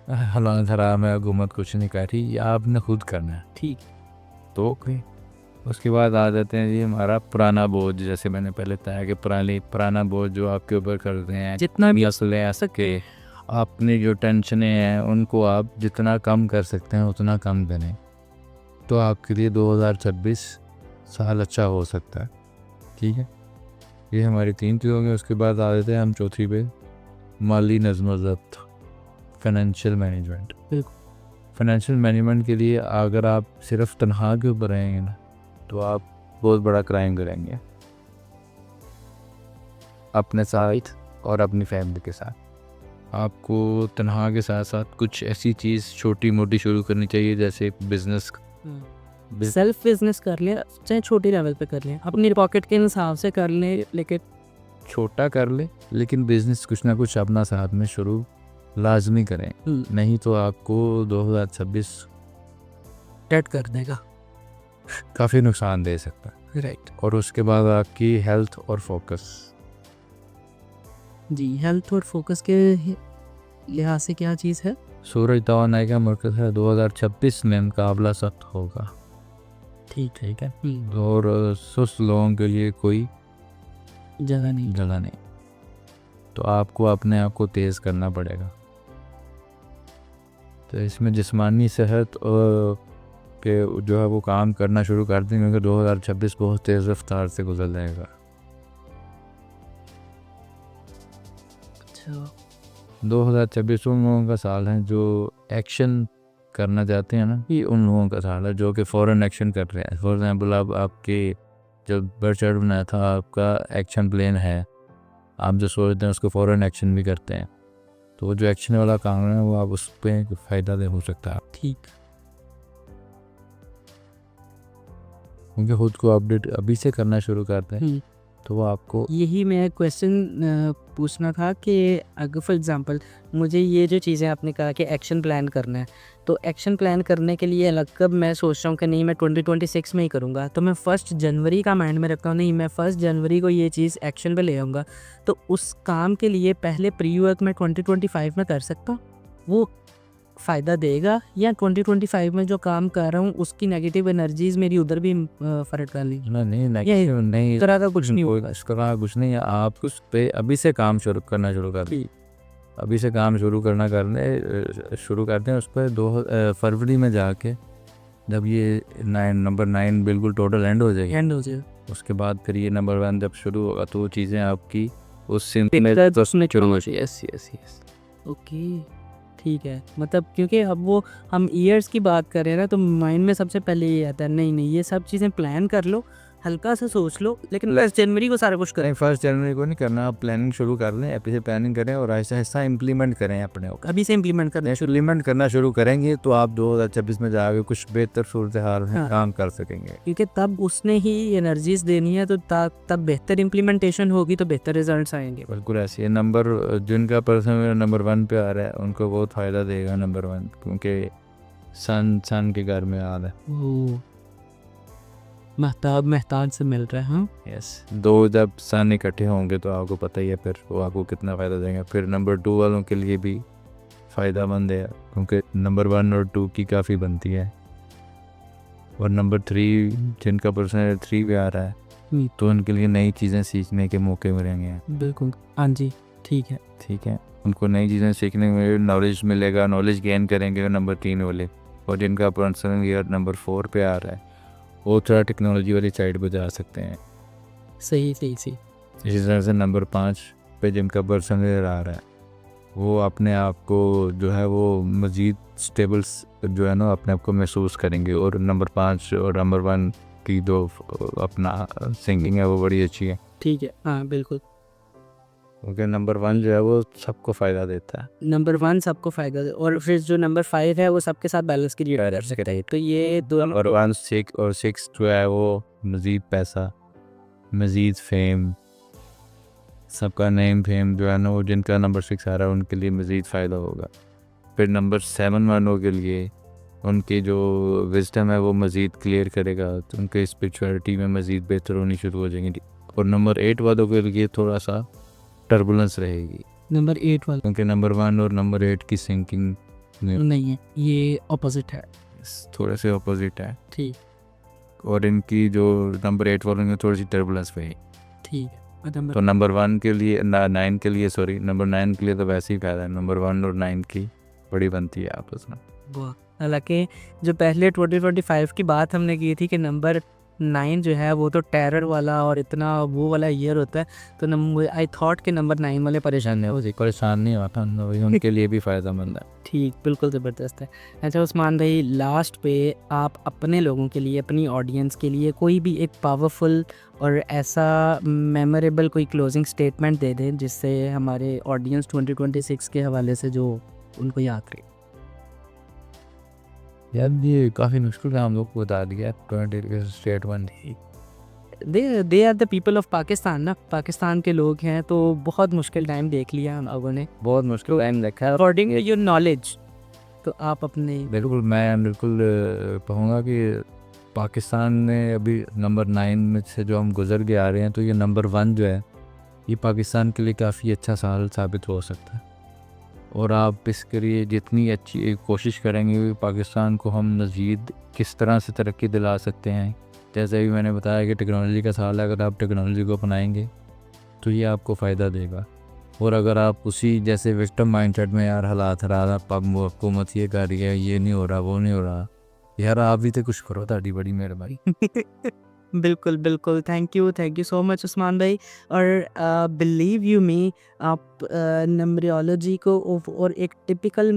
हालांकि हराम है, हुकूमत कुछ नहीं कर रही, ये आपने खुद करना है। ठीक। तो उसके बाद आ जाते हैं जी हमारा पुराना बोझ। जैसे मैंने पहले बताया कि पुराना बोझ जो आपके ऊपर कर रहे हैं, जितना भी असले आ सके, अपनी जो टेंशनें हैं उनको आप जितना कम कर सकते हैं उतना कम करें, तो आपके लिए 2026 साल अच्छा हो सकता है। ठीक है, ये हमारी 3 चीज़ होंगी। उसके बाद आ जाते हैं हम चौथी पे, माली नज़्म-ओ-ज़ब्त, फाइनेंशियल मैनेजमेंट। फाइनेंशियल मैनेजमेंट के लिए अगर आप सिर्फ तनख्वाह के ऊपर रहेंगे ना, तो आप बहुत बड़ा क्राइम करेंगे अपने साथ और अपनी फैमिली के साथ। आपको तनख्वाह के साथ साथ कुछ ऐसी चीज़ छोटी मोटी शुरू करनी चाहिए, जैसे बिज़नेस। सेल्फ बिजनेस कर लें, चाहे छोटी लेवल पे कर लें, अपनी पॉकेट के हिसाब से कर लें, लेकिन छोटा कर ले, लेकिन बिजनेस कुछ ना कुछ अपना साथ में शुरू लाजमी करें, नहीं तो आपको 2026 डेट कर देगा। काफ़ी नुकसान दे सकता है। राइट और उसके बाद आपकी हेल्थ और फोकस। जी, हेल्थ और फोकस के लिहाज से क्या चीज़ है? सूरज तवानाई का मरकज़ है, 2026 में मुकाबला सख्त होगा। ठीक है। हम्म, और सुस्त लोगों के लिए कोई जगह नहीं। जगह नहीं, तो आपको अपने आप को तेज़ करना पड़ेगा। तो इसमें जिस्मानी सेहत के जो है वो काम करना शुरू कर देंगे, क्योंकि 2026 बहुत तेज़ रफ्तार से गुजर जाएगा। अच्छा 2026 उन लोगों का साल है जो एक्शन करना चाहते हैं ना, ये उन लोगों का साल है जो कि फ़ौरन एक्शन कर रहे हैं। फॉर एग्ज़ाम्पल अब आपके जब बर्थ चार्ट बनाया था, आपका एक्शन प्लान है, आप जो सोचते हैं उसको फ़ौरन एक्शन भी करते हैं, तो वो जो एक्शन वाला काम है वो आप उस पर फ़ायदा दे हो सकता है, ठीक। क्योंकि खुद को अपडेट अभी से करना शुरू करते हैं तो वो आपको यही मैं क्वेश्चन पूछना था कि अगर फॉर एग्जांपल मुझे ये जो चीज़ें आपने कहा कि एक्शन प्लान करना है, तो एक्शन प्लान करने के लिए अलग कब मैं सोच रहा हूँ कि नहीं मैं 2026 में ही करूँगा, तो मैं 1 जनवरी का माइंड में रखता हूँ, नहीं मैं 1 जनवरी को ये चीज़ एक्शन पे ले आऊँगा, तो उस काम के लिए पहले प्री वर्क मैं 2025 में कर सकता हूँ, वो फ़ायदा देगा, या 2025 में जो काम कर रहा हूँ उसकी नेगेटिव एनर्जीज मेरी उधर भी फ़र्क डाली? नहीं इस तरह का कुछ नहीं होगा। इस तरह कुछ नहीं है। आप उस पे अभी से काम करना शुरू कर दें, अभी से काम शुरू करते हैं उस पर। 2 फरवरी में जाके जब ये नंबर 9 बिल्कुल टोटल एंड हो जाएगी, उसके बाद फिर ये नंबर 1 जब शुरू होगा तो वो चीज़ें आपकी उस ओके ठीक है, मतलब क्योंकि अब वो हम ईयर्स की बात कर रहे हैं ना, तो माइंड में सबसे पहले ये आता है नहीं ये सब चीज़ें प्लान कर लो, हल्का सा सोच लो, लेकिन 1 जनवरी को सारा कुछ करें। 1 जनवरी को नहीं करना, आप प्लानिंग शुरू कर लें, अभी से प्लानिंग करें और ऐसा ऐसा इम्प्लीमेंट करें अपने ऊपर। अभी से इम्प्लीमेंट करना शुरू करेंगे तो आप 2026 में जाके कुछ बेहतर सूरत हाल में काम कर सकेंगे, क्योंकि तब उसने ही एनर्जीज देनी है, तो तब बेहतर इम्प्लीमेंटेशन होगी तो बेहतर रिजल्ट्स आएंगे। बिल्कुल ऐसे नंबर जिनका पर्सन नंबर 1 पे आ रहा है उनको बहुत फ़ायदा देगा नंबर 1, क्योंकि सन के घर में आ रहा है, महताब से मिल रहा है। हाँ यस, 2 जब सन इकट्ठे होंगे तो आपको पता ही है फिर वो आपको कितना फ़ायदा देंगे। फिर नंबर 2 वालों के लिए भी फ़ायदामंद है, क्योंकि नंबर 1 और 2 की काफ़ी बनती है। और नंबर 3 जिनका पर्सन 3 पे आ रहा है तो उनके लिए नई चीज़ें सीखने के मौके मिलेंगे। बिल्कुल, हाँ जी, ठीक है, उनको नई चीज़ें सीखने में नॉलेज मिलेगा, नॉलेज गेन करेंगे नंबर 3 वाले। और जिनका पर्सनल ईयर नंबर 4 पे आ रहा है वो थोड़ा टेक्नोलॉजी वाली साइड पर जा सकते हैं। सही। इसी तरह से नंबर 5 पे जिनका पर्सनल ईयर आ रहा है वो अपने आप को जो है वो मज़ीद स्टेबल्स जो है ना अपने आप को महसूस करेंगे। और नंबर 5 और नंबर 1 की जो अपना सिंगिंग है वो बड़ी अच्छी है। ठीक है, हाँ बिल्कुल, क्योंकि नंबर 1 जो है वो सबको फ़ायदा देता है। नंबर 1 सबको फ़ायदा दे, और फिर जो नंबर 5 है वो सबके साथ बैलेंस क्रिएट कर सकता है। तो ये दोनों और 1 6 जो है वो मज़ीद पैसा, मज़ीद फेम, सबका नेम फेम जो है ना वो जिनका नंबर 6 आ रहा है उनके लिए मज़ीद फ़ायदा होगा। फिर नंबर 7 वालों के लिए उनकी जो विजडम है वो मज़ीद क्लियर करेगा, तो उनके स्पिरिचुअलिटी में मज़ीद बेहतर होनी शुरू हो जाएंगी। और नंबर 8 वालों के लिए थोड़ा सा टर्बुलेंस रहेगी, नंबर 8 वाला क्योंकि नंबर 1 और नंबर 8 की सिंकिंग नहीं है, ये ऑपोजिट है। थोड़े से अपोजिट है। ठीक, और इनकी जो नंबर 8 वालों में थोड़ी सी टर्बुलेंस रहेगी। ठीक है। तो नंबर 1 के लिए 9 के लिए नंबर 9 के लिए तो वैसे ही फ़ायदा है, नंबर 1 और 9 की बड़ी बनती है आपस में। हालांकि जो पहले 2025 की बात हमने की थी कि नंबर 9 जो है वो तो टेरर वाला और इतना वो वाला ईयर होता है, तो आई थॉट कि नंबर 9 वाले परेशान नहीं होता, उनके लिए भी फ़ायदेमंद है। ठीक, बिल्कुल ज़बरदस्त है। अच्छा उस्मान भाई, लास्ट पे आप अपने लोगों के लिए, अपनी ऑडियंस के लिए कोई भी एक पावरफुल और ऐसा मेमोरेबल कोई क्लोजिंग स्टेटमेंट दे दें जिससे हमारे ऑडियंस 2026 के हवाले से जो उनको याद रहे। यार ये काफ़ी मुश्किल है, हम लोग को बता दिया 20 स्टेटमेंट ही। They are the people of Pakistan ना, पाकिस्तान के लोग हैं, तो बहुत मुश्किल टाइम देख लिया हम लोगों ने, बहुत मुश्किल टाइम देखा है। According to your knowledge. तो आप अपने मैं बिल्कुल कहूँगा कि पाकिस्तान ने अभी नंबर 9 में से जो हम गुजर के आ रहे हैं, तो ये नंबर 1 जो है, ये पाकिस्तान के लिए काफ़ी अच्छा साल साबित हो सकता है। और आप इसके लिए जितनी अच्छी कोशिश करेंगे, पाकिस्तान को हम मज़ीद किस तरह से तरक्की दिला सकते हैं। जैसे भी मैंने बताया कि टेक्नोलॉजी का साल है, अगर आप टेक्नोलॉजी को अपनाएंगे तो ये आपको फ़ायदा देगा। और अगर आप उसी जैसे विक्टिम माइंडसेट में यार हालात ख़राब, अब हुकूमत ये कर रही है, ये नहीं हो रहा, वो नहीं हो रहा, यार आप भी तो कुछ करो, ताड़ी बड़ी मेहरबानी। बिल्कुल, बिल्कुल। Thank you so much Usman भाई। और बिलीव यू मी, आप न्यूमरोलॉजी को और एक टिपिकल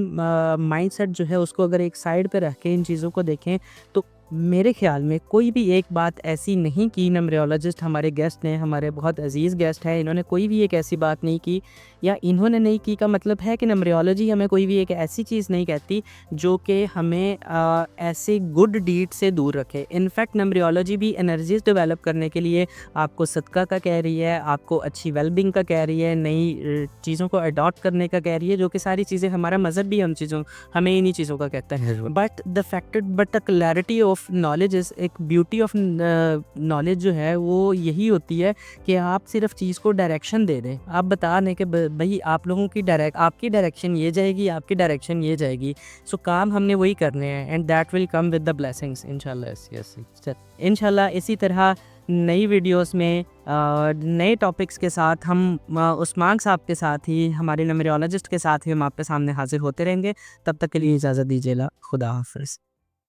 माइंडसेट जो है उसको अगर एक साइड पे रख के इन चीज़ों को देखें, तो मेरे ख़्याल में कोई भी एक बात ऐसी नहीं की न्यूमरोलॉजिस्ट हमारे गेस्ट ने, हमारे बहुत अज़ीज़ गेस्ट हैं, इन्होंने कोई भी एक ऐसी बात नहीं की, या इन्होंने नहीं की का मतलब है कि न्यूमरोलॉजी हमें कोई भी एक ऐसी चीज़ नहीं कहती जो कि हमें ऐसे गुड डीड से दूर रखे। इनफैक्ट न्यूमरोलॉजी भी एनर्जीज डेवलप करने के लिए आपको सदका का कह रही है, आपको अच्छी वेलबींग का कह रही है, नई चीज़ों को अडॉप्ट करने का कह रही है, जो कि सारी चीज़ें हमारा मज़हब भी हमें इन्हीं चीज़ों का कहता है। But the clarity of knowledge is, एक ब्यूटी ऑफ नॉलेज जो है वो यही होती है कि आप सिर्फ चीज़ को डायरेक्शन दे दें। आप बता दें कि भाई आप लोगों की आपकी डायरेक्शन ये जाएगी, आपकी डायरेक्शन ये जाएगी, सो काम हमने वही करने हैं, and that will come with the blessings इंशाल्लाह। यस, इंशाल्लाह इसी तरह नई वीडियोस में नए टॉपिक्स के साथ हम उस्मान साहब के साथ ही, हमारे न्यूमरोलॉजिस्ट के साथ ही हम आपके सामने हाजिर होते रहेंगे। तब तक के लिए इजाज़त दीजिएगा। खुदा हाफ़िज़।